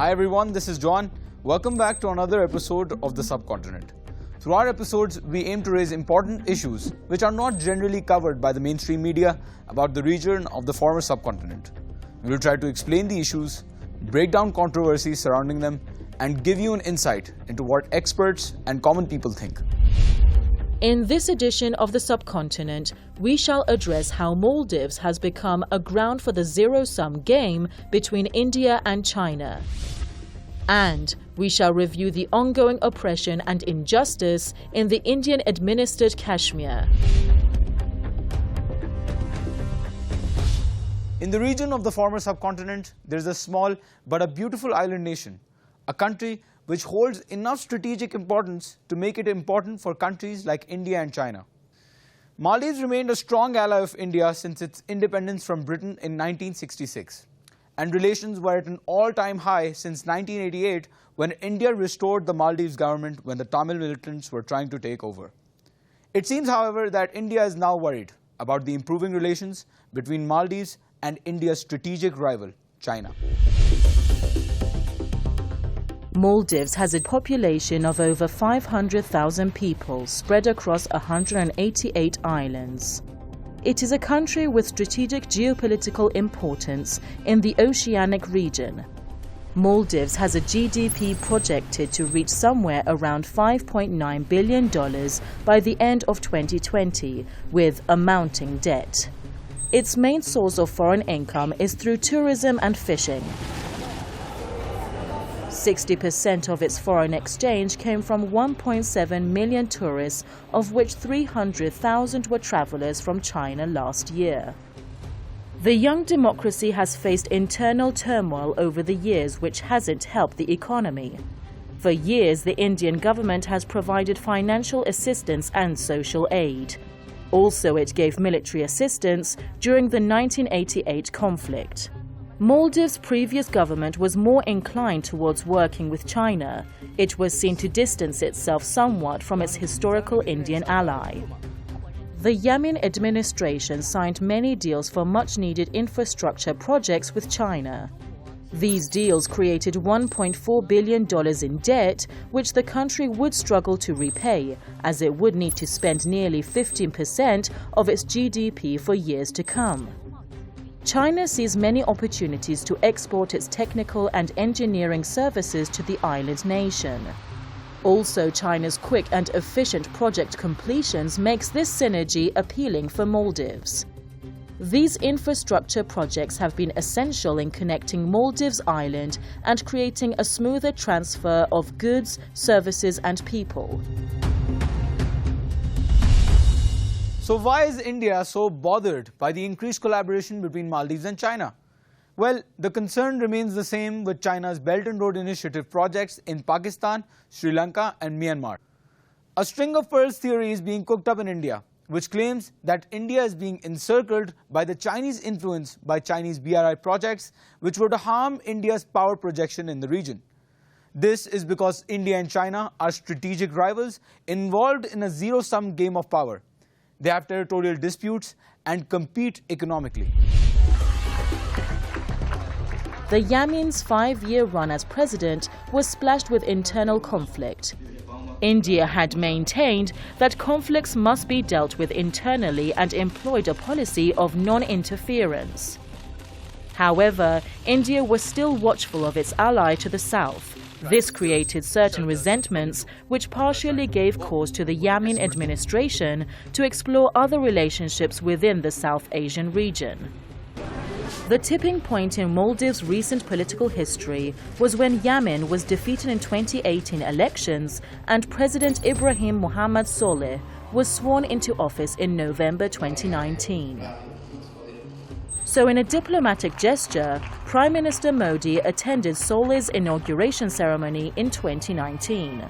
Hi everyone, this is John. Welcome back to another episode of the Subcontinent. Through our episodes, we aim to raise important issues which are not generally covered by the mainstream media about the region of the former subcontinent. We will try to explain the issues, break down controversies surrounding them, and give you an insight into what experts and common people think. In this edition of the Subcontinent, we shall address how Maldives has become a ground for the zero-sum game between India and China. And we shall review the ongoing oppression and injustice in the Indian-administered Kashmir. In the region of the former subcontinent, there is a small but a beautiful island nation, a country which holds enough strategic importance to make it important for countries like India and China. Maldives remained a strong ally of India since its independence from Britain in 1966, and relations were at an all-time high since 1988 when India restored the Maldives government when the Tamil militants were trying to take over. It seems, however, that India is now worried about the improving relations between Maldives and India's strategic rival, China. Maldives has a population of over 500,000 people spread across 188 islands. It is a country with strategic geopolitical importance in the oceanic region. Maldives has a GDP projected to reach somewhere around $5.9 billion by the end of 2020, with a mounting debt. Its main source of foreign income is through tourism and fishing. 60% of its foreign exchange came from 1.7 million tourists, of which 300,000 were travelers from China last year. The young democracy has faced internal turmoil over the years, which hasn't helped the economy. For years, the Indian government has provided financial assistance and social aid. Also, it gave military assistance during the 1988 conflict. Maldives' previous government was more inclined towards working with China. It was seen to distance itself somewhat from its historical Indian ally. The Jammu administration signed many deals for much-needed infrastructure projects with China. These deals created $1.4 billion in debt, which the country would struggle to repay, as it would need to spend nearly 15% of its GDP for years to come. China sees many opportunities to export its technical and engineering services to the island nation. Also, China's quick and efficient project completions makes this synergy appealing for Maldives. These infrastructure projects have been essential in connecting Maldives Island and creating a smoother transfer of goods, services and people. So why is India so bothered by the increased collaboration between Maldives and China? Well, the concern remains the same with China's Belt and Road Initiative projects in Pakistan, Sri Lanka and Myanmar. A string of pearls theory is being cooked up in India, which claims that India is being encircled by the Chinese influence by Chinese BRI projects, which would harm India's power projection in the region. This is because India and China are strategic rivals involved in a zero-sum game of power. They have territorial disputes and compete economically. The Yamin's 5-year run as president was splashed with internal conflict. India had maintained that conflicts must be dealt with internally and employed a policy of non-interference. However, India was still watchful of its ally to the south. This created certain resentments, which partially gave cause to the Jammu administration to explore other relationships within the South Asian region. The tipping point in Maldives' recent political history was when Jammu was defeated in 2018 elections and President Ibrahim Mohamed Solih was sworn into office in November 2019. So in a diplomatic gesture, Prime Minister Modi attended Solih's inauguration ceremony in 2019.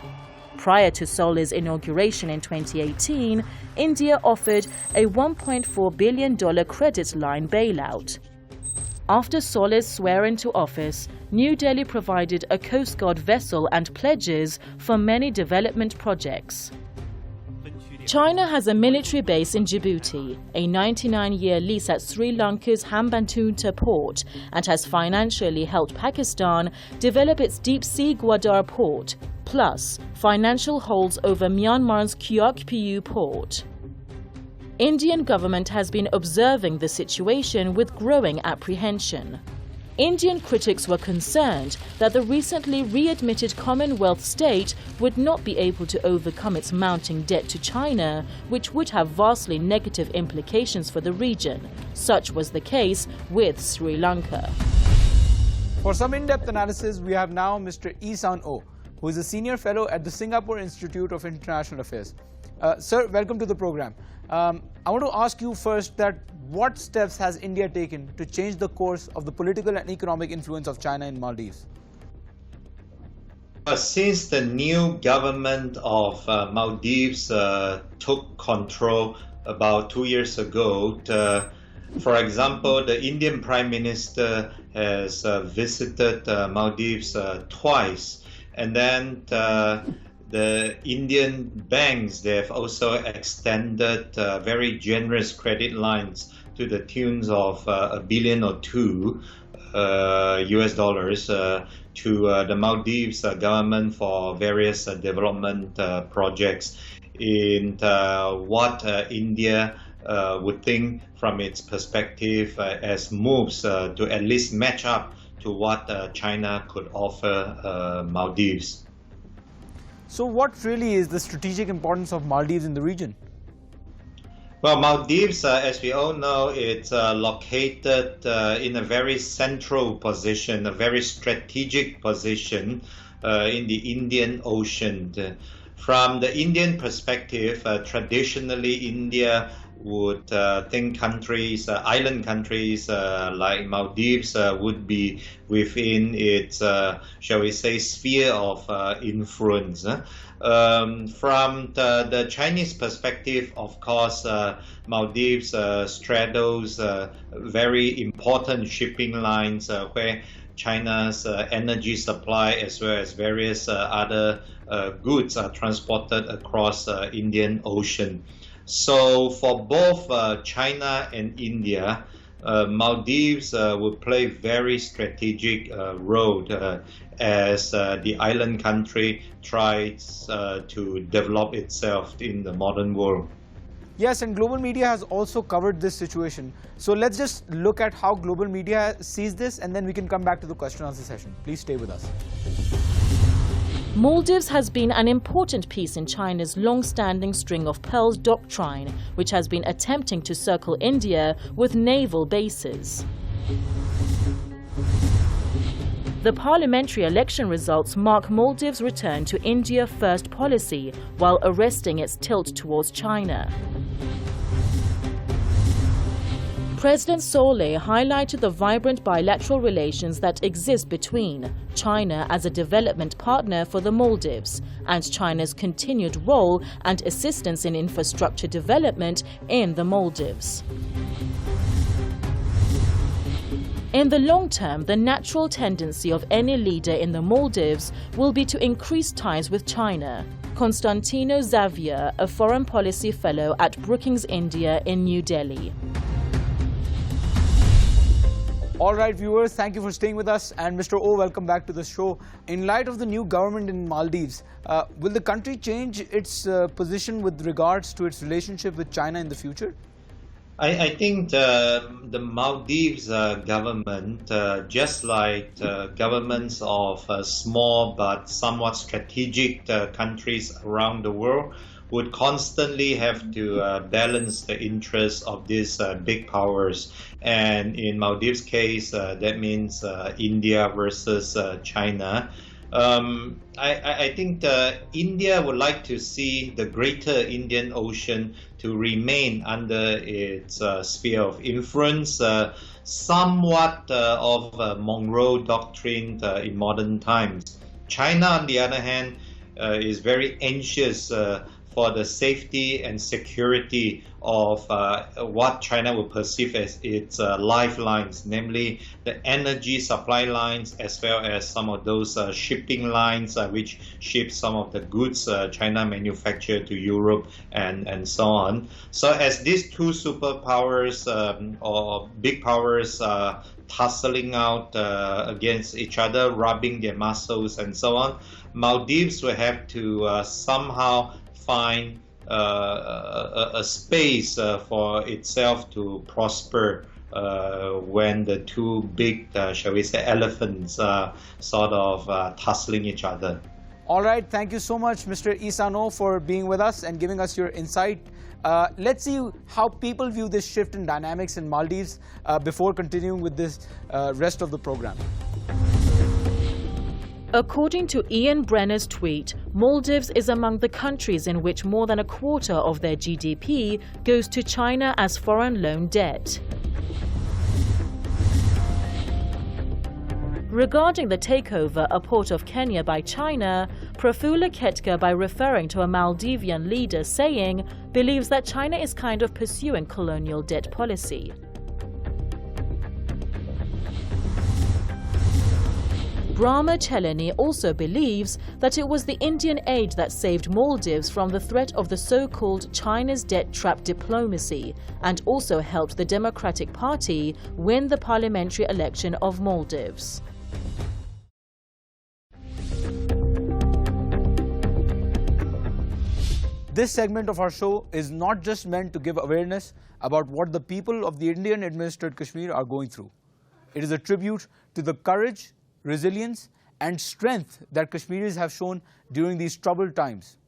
Prior to Solih's inauguration in 2018, India offered a $1.4 billion credit line bailout. After Solih's swearing to office, New Delhi provided a Coast Guard vessel and pledges for many development projects. China has a military base in Djibouti, a 99-year lease at Sri Lanka's Hambantota port, and has financially helped Pakistan develop its deep-sea Gwadar port, plus financial holds over Myanmar's Kyokpiu port. Indian government has been observing the situation with growing apprehension. Indian critics were concerned that the recently readmitted Commonwealth state would not be able to overcome its mounting debt to China, which would have vastly negative implications for the region. Such was the case with Sri Lanka. For some in-depth analysis, we have now Mr. Yi-San Oh, who is a senior fellow at the Singapore Institute of International Affairs. Sir, welcome to the program. I want to ask you first that what steps has India taken to change the course of the political and economic influence of China in Maldives? Since the new government of Maldives took control about 2 years ago, for example, the Indian Prime Minister has visited Maldives twice, and then the Indian banks, they have also extended very generous credit lines to the tunes of $1 billion or $2 billion to the Maldives government for various development projects in what India would think from its perspective as moves to at least match up to what China could offer Maldives. So what really is the strategic importance of Maldives in the region? Well, Maldives, as we all know, it's located in a very central position, a very strategic position in the Indian Ocean. From the Indian perspective, traditionally India would think countries, island countries like Maldives would be within its, shall we say, sphere of influence. From the Chinese perspective, of course, Maldives straddles very important shipping lines where China's energy supply as well as various other goods are transported across Indian Ocean. So for both China and India, Maldives will play very strategic role as the island country tries to develop itself in the modern world. Yes, and global media has also covered this situation. So let's just look at how global media sees this, and then we can come back to the question answer session. Please stay with us. Maldives has been an important piece in China's long-standing string of pearls doctrine, which has been attempting to circle India with naval bases. The parliamentary election results mark Maldives' return to India first policy, while arresting its tilt towards China. President Solih highlighted the vibrant bilateral relations that exist between China as a development partner for the Maldives and China's continued role and assistance in infrastructure development in the Maldives. In the long term, the natural tendency of any leader in the Maldives will be to increase ties with China. Constantino Xavier, a foreign policy fellow at Brookings India in New Delhi. All right, viewers, thank you for staying with us. And Mr. O, welcome back to the show. In light of the new government in Maldives, will the country change its position with regards to its relationship with China in the future? I think the Maldives government, just like governments of small but somewhat strategic countries around the world, would constantly have to balance the interests of these big powers. And in Maldives' case, that means India versus China. I think India would like to see the greater Indian Ocean to remain under its sphere of influence, somewhat of a Monroe Doctrine in modern times. China, on the other hand, is very anxious for the safety and security of what China will perceive as its lifelines, namely the energy supply lines, as well as some of those shipping lines which ship some of the goods China manufactured to Europe and so on. So as these two superpowers or big powers tussling out against each other, rubbing their muscles and so on, Maldives will have to somehow find a space for itself to prosper when the two big, shall we say, elephants sort of tussling each other. All right, thank you so much, Mr. Isano, for being with us and giving us your insight. Let's see how people view this shift in dynamics in Maldives before continuing with this rest of the program. According to Ian Brenner's tweet, Maldives is among the countries in which more than a quarter of their GDP goes to China as foreign loan debt. Regarding the takeover a port of Kenya by China, Prafula Ketka, by referring to a Maldivian leader saying, believes that China is kind of pursuing colonial debt policy. Brahma Chelani also believes that it was the Indian aid that saved Maldives from the threat of the so-called China's debt trap diplomacy and also helped the Democratic Party win the parliamentary election of Maldives. This segment of our show is not just meant to give awareness about what the people of the Indian administered Kashmir are going through. It is a tribute to the courage, resilience and strength that Kashmiris have shown during these troubled times.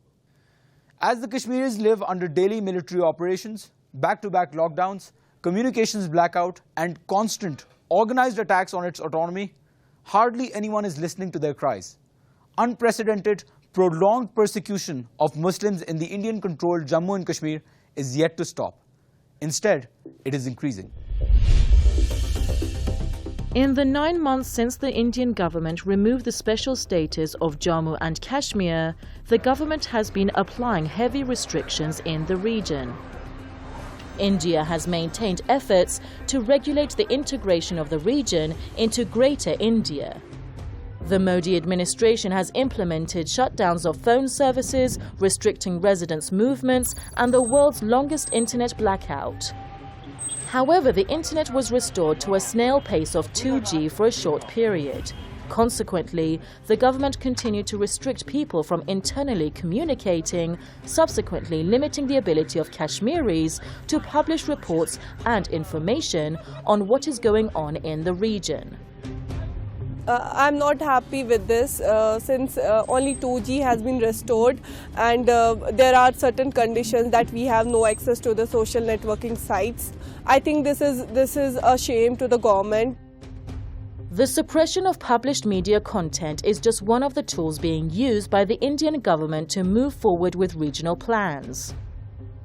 As the Kashmiris live under daily military operations, back-to-back lockdowns, communications blackout and constant organized attacks on its autonomy, hardly anyone is listening to their cries. Unprecedented, prolonged persecution of Muslims in the Indian-controlled Jammu and Kashmir is yet to stop. Instead, it is increasing. In the 9 months since the Indian government removed the special status of Jammu and Kashmir, the government has been applying heavy restrictions in the region. India has maintained efforts to regulate the integration of the region into Greater India. The Modi administration has implemented shutdowns of phone services, restricting residents' movements, and the world's longest internet blackout. However, the internet was restored to a snail pace of 2G for a short period. Consequently, the government continued to restrict people from internally communicating, subsequently limiting the ability of Kashmiris to publish reports and information on what is going on in the region. I'm not happy with this since only 2G has been restored and there are certain conditions that we have no access to the social networking sites. I think this is a shame to the government. The suppression of published media content is just one of the tools being used by the Indian government to move forward with regional plans.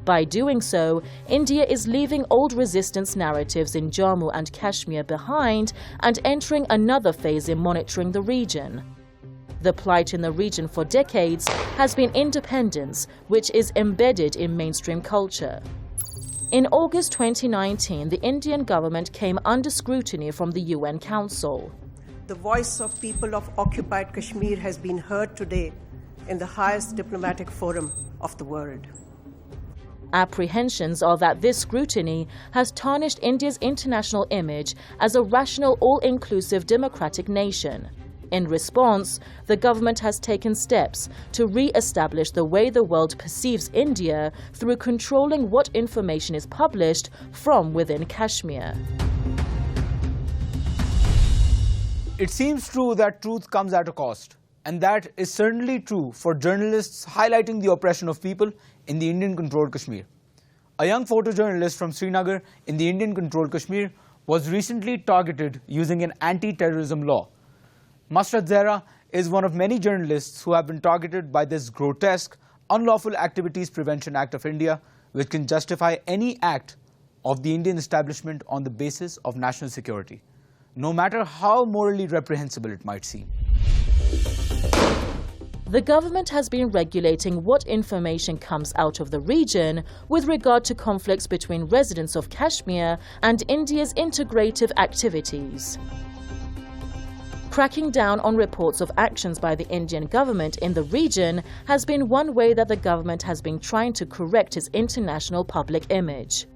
By doing so, India is leaving old resistance narratives in Jammu and Kashmir behind and entering another phase in monitoring the region. The plight in the region for decades has been independence, which is embedded in mainstream culture. In August 2019, the Indian government came under scrutiny from the UN Council. The voice of people of occupied Kashmir has been heard today in the highest diplomatic forum of the world. Apprehensions are that this scrutiny has tarnished India's international image as a rational, all-inclusive democratic nation. In response, the government has taken steps to re-establish the way the world perceives India through controlling what information is published from within Kashmir. It seems true that truth comes at a cost, and that is certainly true for journalists highlighting the oppression of people in the Indian-controlled Kashmir. A young photojournalist from Srinagar in the Indian-controlled Kashmir was recently targeted using an anti-terrorism law. Masrat Zehra is one of many journalists who have been targeted by this grotesque Unlawful Activities Prevention Act of India, which can justify any act of the Indian establishment on the basis of national security, no matter how morally reprehensible it might seem. The government has been regulating what information comes out of the region with regard to conflicts between residents of Kashmir and India's integrative activities. Cracking down on reports of actions by the Indian government in the region has been one way that the government has been trying to correct its international public image.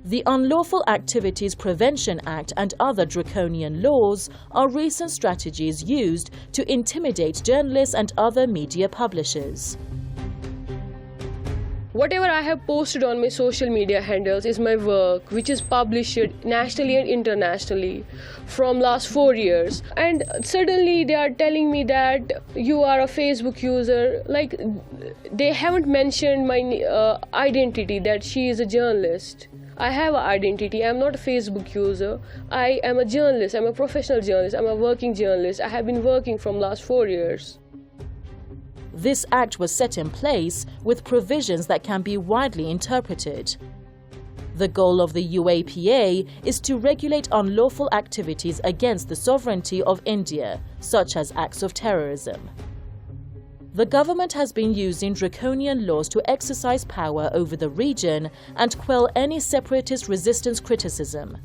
The Unlawful Activities Prevention Act and other draconian laws are recent strategies used to intimidate journalists and other media publishers. Whatever I have posted on my social media handles is my work, which is published nationally and internationally from last 4 years. And suddenly they are telling me that you are a Facebook user. Like, they haven't mentioned my identity, that she is a journalist. I have an identity. I'm not a Facebook user. I am a journalist. I'm a professional journalist. I'm a working journalist. I have been working from last 4 years. This act was set in place with provisions that can be widely interpreted. The goal of the UAPA is to regulate unlawful activities against the sovereignty of India, such as acts of terrorism. The government has been using draconian laws to exercise power over the region and quell any separatist resistance criticism.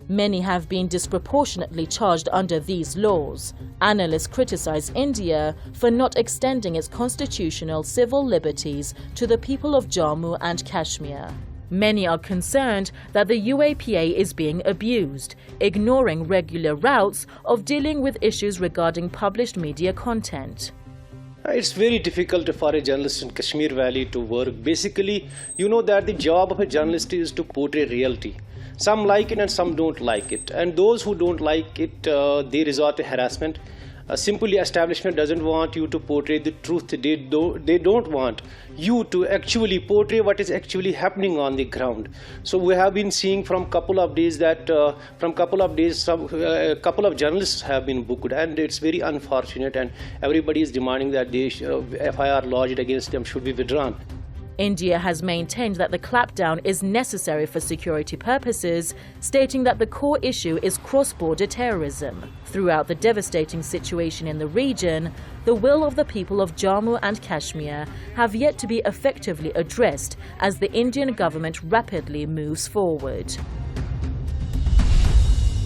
Many have been disproportionately charged under these laws. Analysts criticize India for not extending its constitutional civil liberties to the people of Jammu and Kashmir. Many are concerned that the UAPA is being abused, ignoring regular routes of dealing with issues regarding published media content. It's very difficult for a journalist in Kashmir Valley to work. Basically, you know that the job of a journalist is to portray reality. Some like it and some don't like it. And those who don't like it, they resort to harassment. Simply, establishment doesn't want you to portray the truth. They don't want you to actually portray what is actually happening on the ground. So we have been seeing from couple of days that a couple of journalists have been booked, and it's very unfortunate. And everybody is demanding that the FIR lodged against them should be withdrawn. India has maintained that the clampdown is necessary for security purposes, stating that the core issue is cross-border terrorism. Throughout the devastating situation in the region, the will of the people of Jammu and Kashmir have yet to be effectively addressed as the Indian government rapidly moves forward.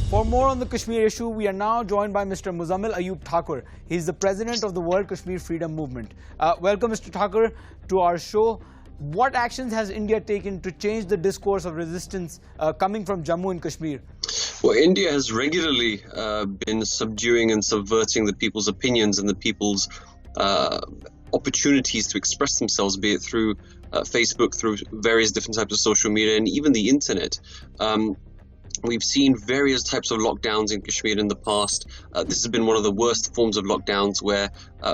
For more on the Kashmir issue, we are now joined by Mr. Muzammil Ayub Thakur. He is the president of the World Kashmir Freedom Movement. Welcome, Mr. Thakur, to our show. What actions has India taken to change the discourse of resistance coming from Jammu and Kashmir? Well, India has regularly been subduing and subverting the people's opinions and the people's opportunities to express themselves, be it through Facebook, through various different types of social media, and even the internet. We've seen various types of lockdowns in Kashmir in the past. This has been one of the worst forms of lockdowns where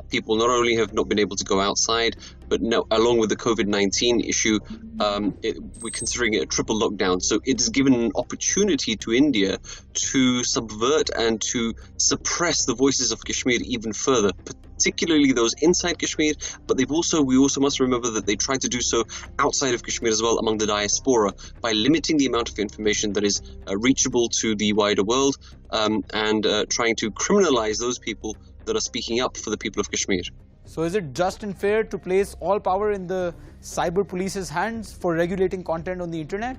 people not only have not been able to go outside, but no, along with the COVID-19 issue, we're considering it a triple lockdown. So it's given an opportunity to India to subvert and to suppress the voices of Kashmir even further, particularly those inside Kashmir, but we also must remember that they tried to do so outside of Kashmir as well, among the diaspora, by limiting the amount of information that is reachable to the wider world, and trying to criminalize those people that are speaking up for the people of Kashmir. So is it just and fair to place all power in the cyber police's hands for regulating content on the internet?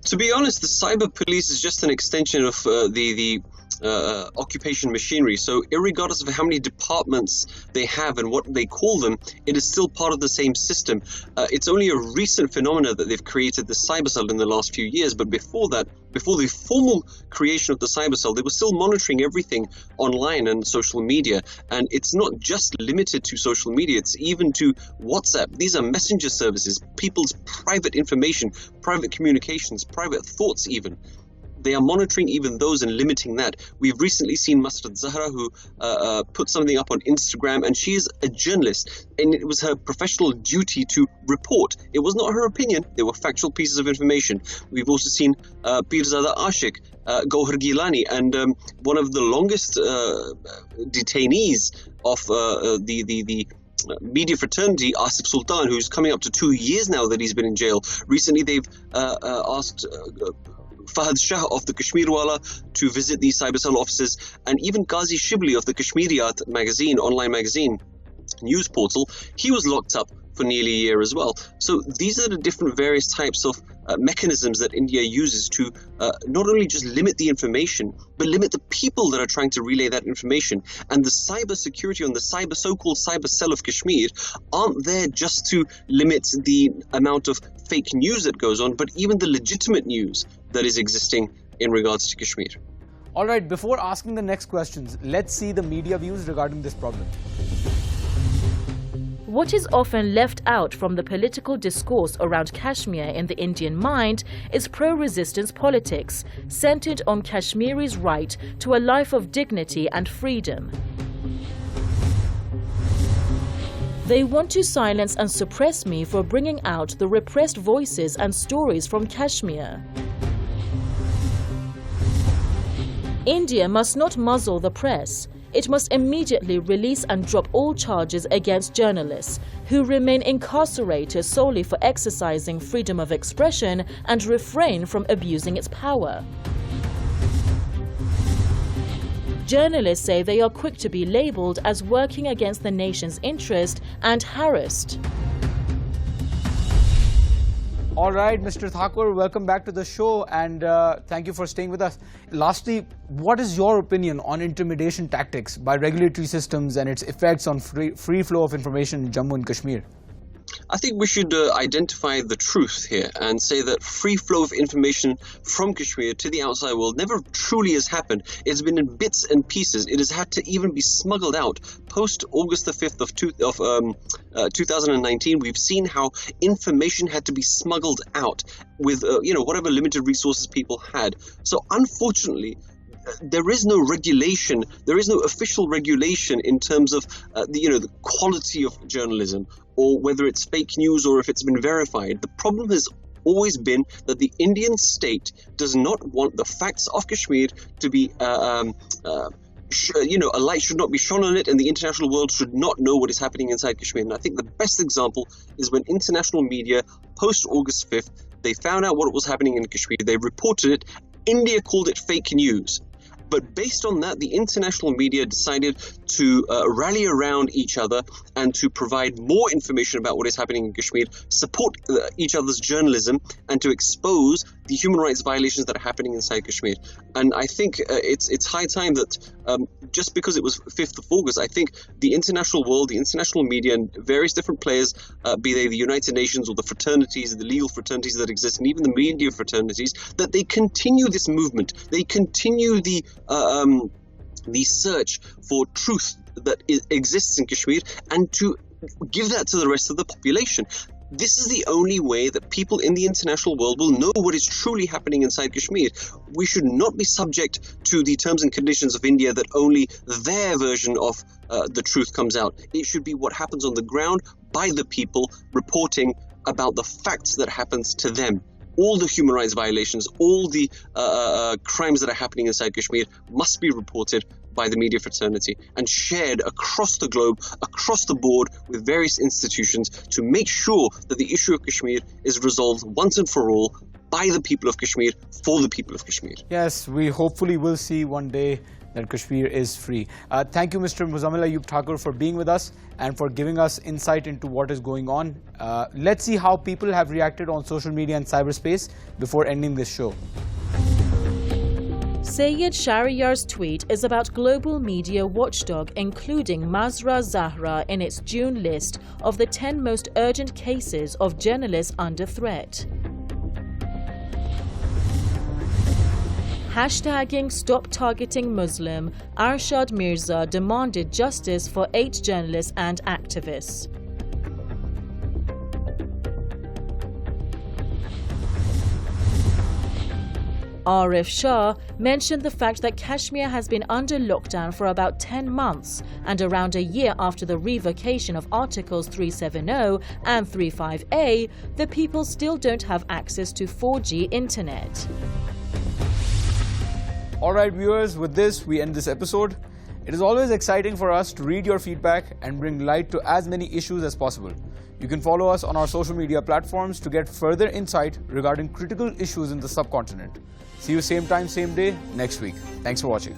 To be honest, the cyber police is just an extension of the occupation machinery. So irregardless of how many departments they have and what they call them, it is still part of the same system. It's only a recent phenomena that they've created the cyber cell in the last few years, but before that, before the formal creation of the cyber cell, they were still monitoring everything online and social media. And it's not just limited to social media, it's even to WhatsApp. These are messenger services, people's private information, private communications, private thoughts even. They are monitoring even those and limiting that. We've recently seen Masrat Zahra, who put something up on Instagram, and she is a journalist, and it was her professional duty to report. It was not her opinion, they were factual pieces of information. We've also seen Pirzada Ashik, Gohar Gilani, and one of the longest detainees of the media fraternity, Asif Sultan, who's coming up to 2 years now that he's been in jail. Recently they've asked Fahad Shah of the Kashmirwala to visit these cyber cell offices, and even Qazi Shibli of the Kashmiriyat magazine, online magazine, news portal, he was locked up for nearly a year as well. So these are the different various types of mechanisms that India uses to not only just limit the information, but limit the people that are trying to relay that information. And the cyber security on the so-called cyber cell of Kashmir aren't there just to limit the amount of fake news that goes on, but even the legitimate news that is existing in regards to Kashmir. All right, before asking the next questions, let's see the media views regarding this problem. What is often left out from the political discourse around Kashmir in the Indian mind is pro-resistance politics, centered on Kashmiris' right to a life of dignity and freedom. They want to silence and suppress me for bringing out the repressed voices and stories from Kashmir. India must not muzzle the press. It must immediately release and drop all charges against journalists who remain incarcerated solely for exercising freedom of expression and refrain from abusing its power. Journalists say they are quick to be labelled as working against the nation's interest and harassed. All right, Mr. Thakur, welcome back to the show, and thank you for staying with us. Lastly, what is your opinion on intimidation tactics by regulatory systems and its effects on free flow of information in Jammu and Kashmir? I think we should identify the truth here and say that free flow of information from Kashmir to the outside world never truly has happened. It's been in bits and pieces. It has had to even be smuggled out. Post August the 5th of 2019, we've seen how information had to be smuggled out with whatever limited resources people had. So unfortunately, there is no regulation, there is no official regulation in terms of the quality of journalism, or whether it's fake news or if it's been verified. The problem has always been that the Indian state does not want the facts of Kashmir to be a light should not be shone on it, and the international world should not know what is happening inside Kashmir. And I think the best example is when international media, post August 5th, they found out what was happening in Kashmir, they reported it, India called it fake news. But based on that, the international media decided to rally around each other and to provide more information about what is happening in Kashmir, support each other's journalism, and to expose the human rights violations that are happening inside Kashmir. And I think it's high time that just because it was 5th of August, I think the international world, the international media, and various different players, be they the United Nations or the fraternities, the legal fraternities that exist, and even the media fraternities, that they continue this movement. They continue the search for truth that exists in Kashmir, and to give that to the rest of the population. This is the only way that people in the international world will know what is truly happening inside Kashmir. We should not be subject to the terms and conditions of India that only their version of the truth comes out. It should be what happens on the ground by the people reporting about the facts that happens to them. All the human rights violations, all the crimes that are happening inside Kashmir must be reported by the media fraternity and shared across the globe, across the board, with various institutions to make sure that the issue of Kashmir is resolved once and for all by the people of Kashmir, for the people of Kashmir. Yes, we hopefully will see one day that Kashmir is free. Thank you, Mr. Muzammil Ayub Thakur, for being with us and for giving us insight into what is going on. Let's see how people have reacted on social media and cyberspace before ending this show. Sayyid Shahriyar's tweet is about global media watchdog including Mazra Zahra in its June list of the 10 most urgent cases of journalists under threat. Hashtagging Stop Targeting Muslim, Arshad Mirza demanded justice for 8 journalists and activists. Arif Shah mentioned the fact that Kashmir has been under lockdown for about 10 months, and around a year after the revocation of Articles 370 and 35A, the people still don't have access to 4G internet. Alright viewers, with this we end this episode. It is always exciting for us to read your feedback and bring light to as many issues as possible. You can follow us on our social media platforms to get further insight regarding critical issues in the subcontinent. See you same time, same day next week. Thanks for watching.